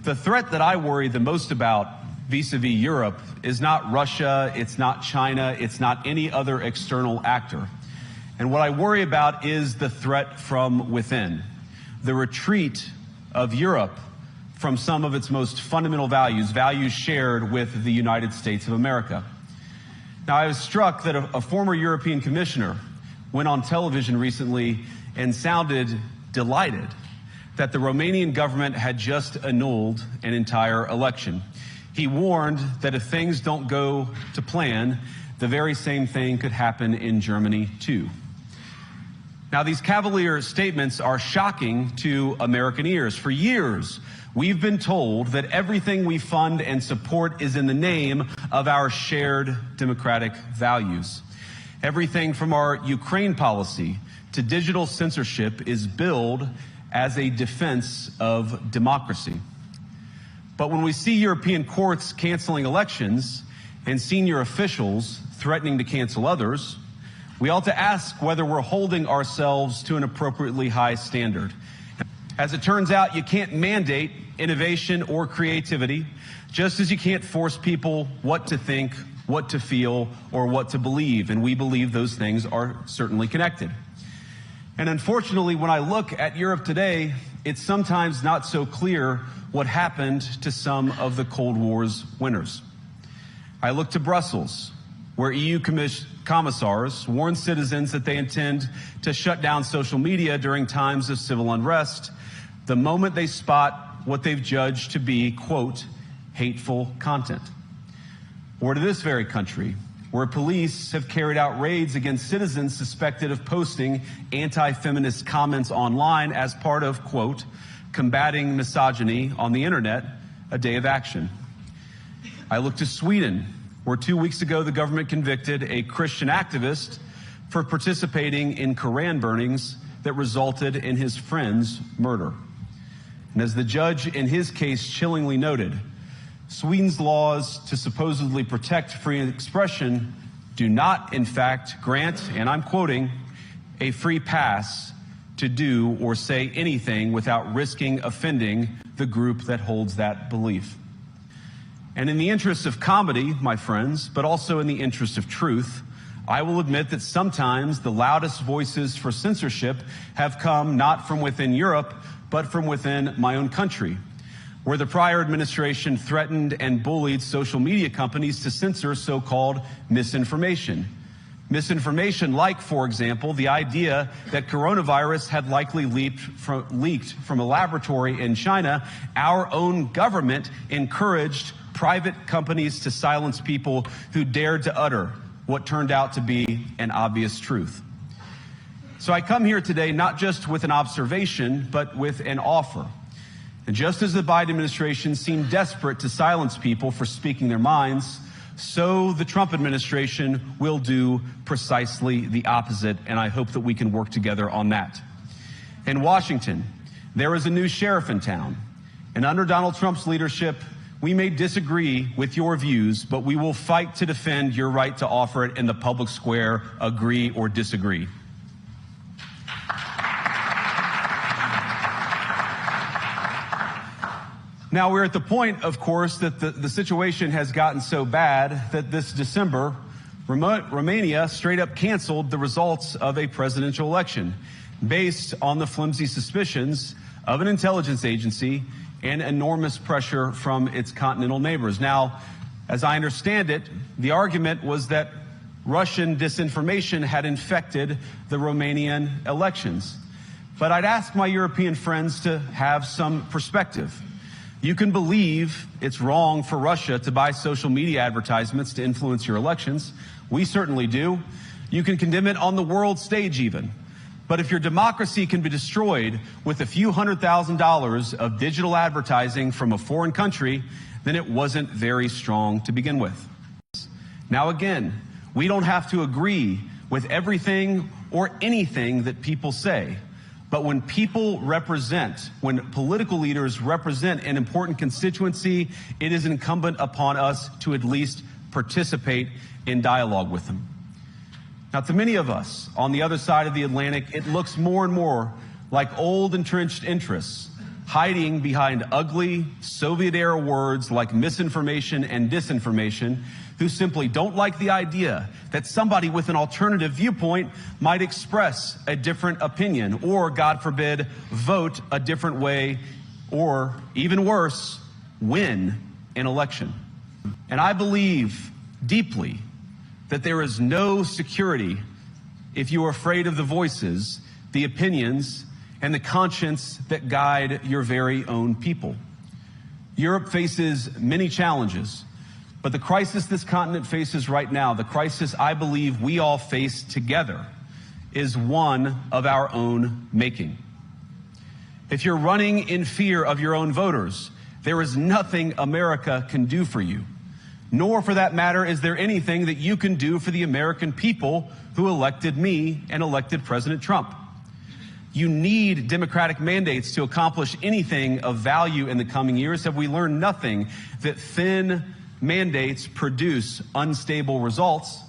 The threat that I worry the most about vis-a-vis Europe is not Russia, it's not China, it's not any other external actor. And what I worry about is the threat from within, the retreat of Europe from some of its most fundamental values, values shared with the United States of America. Now, I was struck that a former European commissioner went on television recently and sounded delighted that the Romanian government had just annulled an entire election. He warned that if things don't go to plan, the very same thing could happen in Germany too. Now, these cavalier statements are shocking to American ears. For years, we've been told that everything we fund and support is in the name of our shared democratic values. Everything from our Ukraine policy to digital censorship is billed as a defense of democracy. But when we see European courts canceling elections and senior officials threatening to cancel others, we ought to ask whether we're holding ourselves to an appropriately high standard. As it turns out, you can't mandate innovation or creativity, just as you can't force people what to think, what to feel, or what to believe. And we believe those things are certainly connected. And unfortunately, when I look at Europe today, it's sometimes not so clear what happened to some of the Cold War's winners. I look to Brussels, where EU commissars warn citizens that they intend to shut down social media during times of civil unrest the moment they spot what they've judged to be, quote, hateful content. Or to this very country, where police have carried out raids against citizens suspected of posting anti-feminist comments online as part of, quote, combating misogyny on the internet, a day of action. I look to Sweden, where 2 weeks ago the government convicted a Christian activist for participating in Koran burnings that resulted in his friend's murder. And as the judge in his case chillingly noted, Sweden's laws to supposedly protect free expression do not, in fact, grant, and I'm quoting, a free pass to do or say anything without risking offending the group that holds that belief. And in the interest of comedy, my friends, but also in the interest of truth, I will admit that sometimes the loudest voices for censorship have come not from within Europe, but from within my own country, where the prior administration threatened and bullied social media companies to censor so-called misinformation. Misinformation like, for example, the idea that coronavirus had likely leaked from a laboratory in China. Our own government encouraged private companies to silence people who dared to utter what turned out to be an obvious truth. So I come here today not just with an observation, but with an offer. And just as the Biden administration seemed desperate to silence people for speaking their minds, so the Trump administration will do precisely the opposite, and I hope that we can work together on that. In Washington, there is a new sheriff in town, and under Donald Trump's leadership, we may disagree with your views, but we will fight to defend your right to offer it in the public square, agree or disagree. Now, we're at the point, of course, that the situation has gotten so bad that this December, Romania straight up canceled the results of a presidential election based on the flimsy suspicions of an intelligence agency and enormous pressure from its continental neighbors. Now, as I understand it, the argument was that Russian disinformation had infected the Romanian elections. But I'd ask my European friends to have some perspective. You can believe it's wrong for Russia to buy social media advertisements to influence your elections. We certainly do. You can condemn it on the world stage even. But if your democracy can be destroyed with a few $100,000 of digital advertising from a foreign country, then it wasn't very strong to begin with. Now again, we don't have to agree with everything or anything that people say. But when people represent, when political leaders represent an important constituency, it is incumbent upon us to at least participate in dialogue with them. Now, to many of us on the other side of the Atlantic, it looks more and more like old entrenched interests, hiding behind ugly Soviet-era words like misinformation and disinformation, who simply don't like the idea that somebody with an alternative viewpoint might express a different opinion or, God forbid, vote a different way or, even worse, win an election. And I believe deeply that there is no security if you are afraid of the voices, the opinions, and the conscience that guide your very own people. Europe faces many challenges, but the crisis this continent faces right now, the crisis I believe we all face together, is one of our own making. If you're running in fear of your own voters, there is nothing America can do for you. Nor, for that matter, is there anything that you can do for the American people who elected me and elected President Trump. You need democratic mandates to accomplish anything of value in the coming years. Have we learned nothing that thin mandates produce unstable results?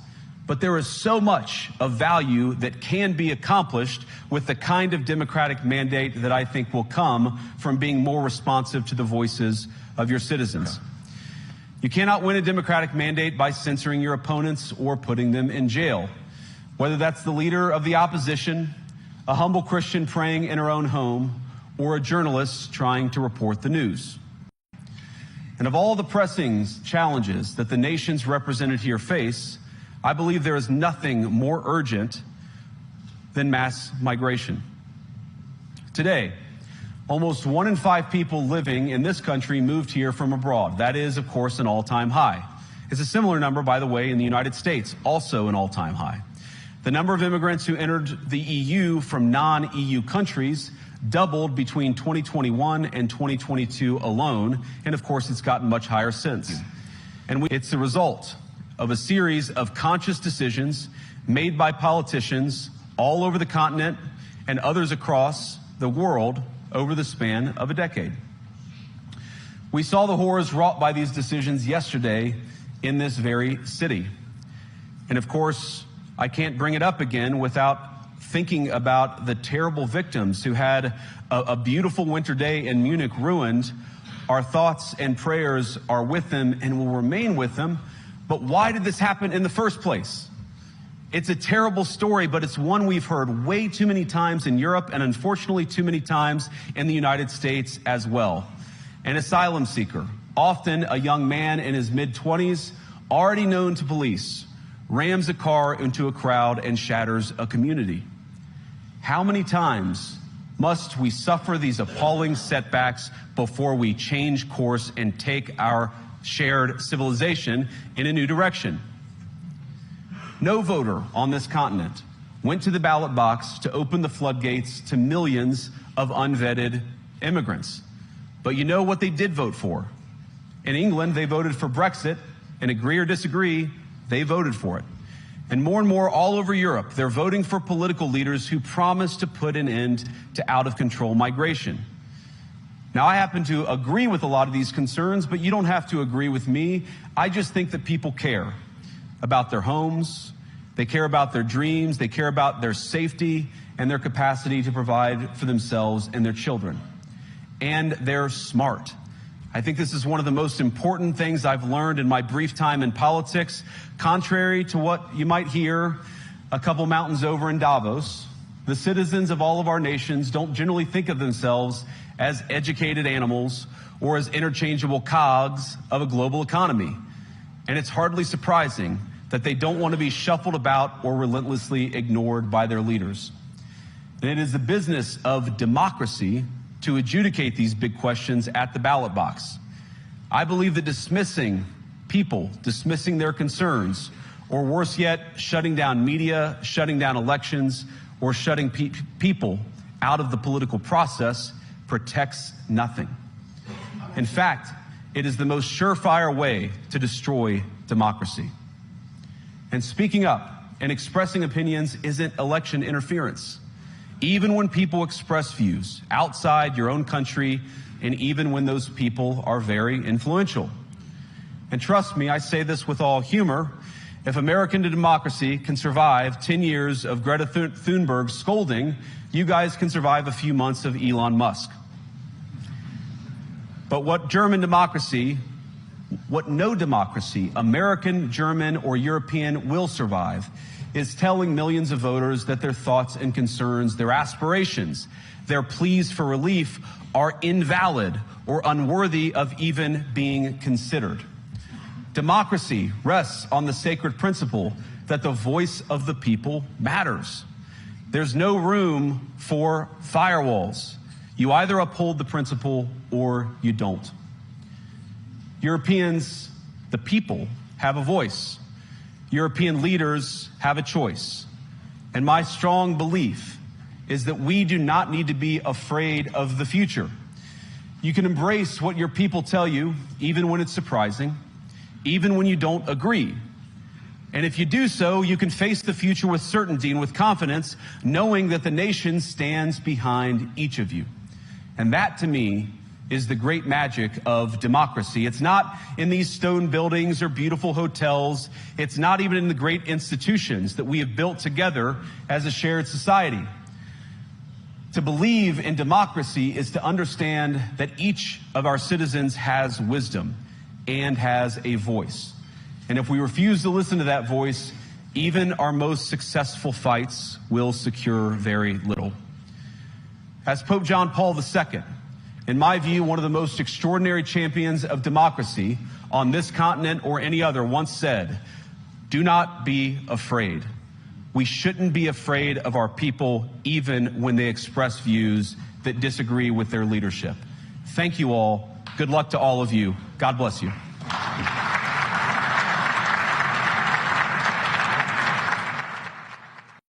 But there is so much of value that can be accomplished with the kind of democratic mandate that I think will come from being more responsive to the voices of your citizens. You cannot win a democratic mandate by censoring your opponents or putting them in jail. Whether that's the leader of the opposition, a humble Christian praying in her own home, or a journalist trying to report the news. And of all the pressing challenges that the nations represented here face, I believe there is nothing more urgent than mass migration. Today, almost 1 in 5 people living in this country moved here from abroad. That is, of course, an all-time high. It's a similar number, by the way, in the United States, also an all-time high. The number of immigrants who entered the EU from non-EU countries doubled between 2021 and 2022 alone, and of course it's gotten much higher since. And it's the result of a series of conscious decisions made by politicians all over the continent and others across the world over the span of a decade. We saw the horrors wrought by these decisions yesterday in this very city. And of course, I can't bring it up again without thinking about the terrible victims who had a beautiful winter day in Munich ruined. Our thoughts and prayers are with them and will remain with them. But why did this happen in the first place? It's a terrible story, but it's one we've heard way too many times in Europe and unfortunately too many times in the United States as well. An asylum seeker, often a young man in his mid-20s, already known to police, rams a car into a crowd and shatters a community. How many times must we suffer these appalling setbacks before we change course and take our shared civilization in a new direction? No voter on this continent went to the ballot box to open the floodgates to millions of unvetted immigrants. But you know what they did vote for? In England, they voted for Brexit, and agree or disagree, they voted for it. And more all over Europe, they're voting for political leaders who promise to put an end to out-of-control migration. Now, I happen to agree with a lot of these concerns, but you don't have to agree with me. I just think that people care about their homes, they care about their dreams, they care about their safety and their capacity to provide for themselves and their children. And they're smart. I think this is one of the most important things I've learned in my brief time in politics. Contrary to what you might hear a couple mountains over in Davos, the citizens of all of our nations don't generally think of themselves as educated animals or as interchangeable cogs of a global economy. And it's hardly surprising that they don't want to be shuffled about or relentlessly ignored by their leaders. And it is the business of democracy to adjudicate these big questions at the ballot box. I believe that dismissing people, dismissing their concerns, or worse yet, shutting down media, shutting down elections, or shutting people out of the political process protects nothing. In fact, it is the most surefire way to destroy democracy. And speaking up and expressing opinions isn't election interference. Even when people express views outside your own country, and even when those people are very influential. And trust me, I say this with all humor, if American democracy can survive 10 years of Greta Thunberg scolding, you guys can survive a few months of Elon Musk. But what no democracy, American, German, or European, will survive is telling millions of voters that their thoughts and concerns, their aspirations, their pleas for relief are invalid or unworthy of even being considered. Democracy rests on the sacred principle that the voice of the people matters. There's no room for firewalls. You either uphold the principle or you don't. Europeans, the people, have a voice. European leaders have a choice. And my strong belief is that we do not need to be afraid of the future. You can embrace what your people tell you, even when it's surprising, even when you don't agree. And if you do so, you can face the future with certainty and with confidence, knowing that the nation stands behind each of you. And that, to me, is the great magic of democracy. It's not in these stone buildings or beautiful hotels. It's not even in the great institutions that we have built together as a shared society. To believe in democracy is to understand that each of our citizens has wisdom and has a voice. And if we refuse to listen to that voice, even our most successful fights will secure very little. As Pope John Paul II, in my view, one of the most extraordinary champions of democracy on this continent or any other, once said, "Do not be afraid." We shouldn't be afraid of our people, even when they express views that disagree with their leadership. Thank you all. Good luck to all of you. God bless you.